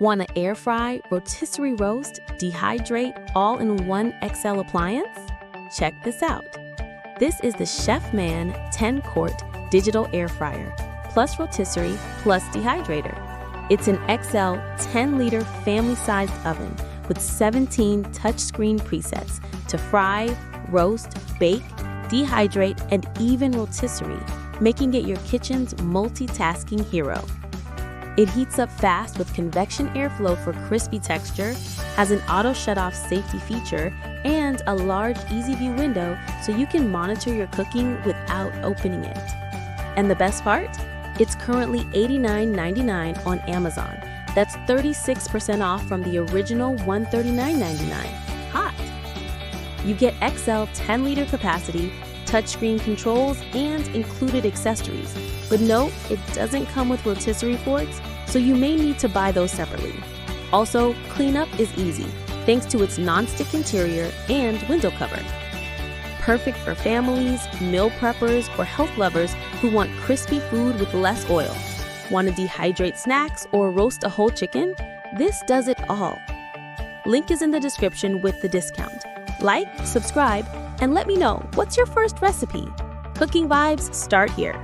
Want to air fry, rotisserie roast, dehydrate all in one XL appliance? Check this out. This is the Chefman 10-quart digital air fryer, plus rotisserie, plus dehydrator. It's an XL 10-liter family-sized oven with 17 touchscreen presets to fry, roast, bake, dehydrate, and even rotisserie, making it your kitchen's multitasking hero. It heats up fast with convection airflow for crispy texture, has an auto shut-off safety feature, and a large easy view window so you can monitor your cooking without opening it. And the best part? It's currently $89.99 on Amazon. That's 36% off from the original $139.99. Hot! You get XL 10-liter capacity, touchscreen controls, and included accessories. But note, it doesn't come with rotisserie forks, so you may need to buy those separately. Also, cleanup is easy, thanks to its non-stick interior and window cover. Perfect for families, meal preppers, or health lovers who want crispy food with less oil. Want to dehydrate snacks or roast a whole chicken? This does it all. Link is in the description with the discount. Like, subscribe, and let me know, what's your first recipe? Cooking vibes start here.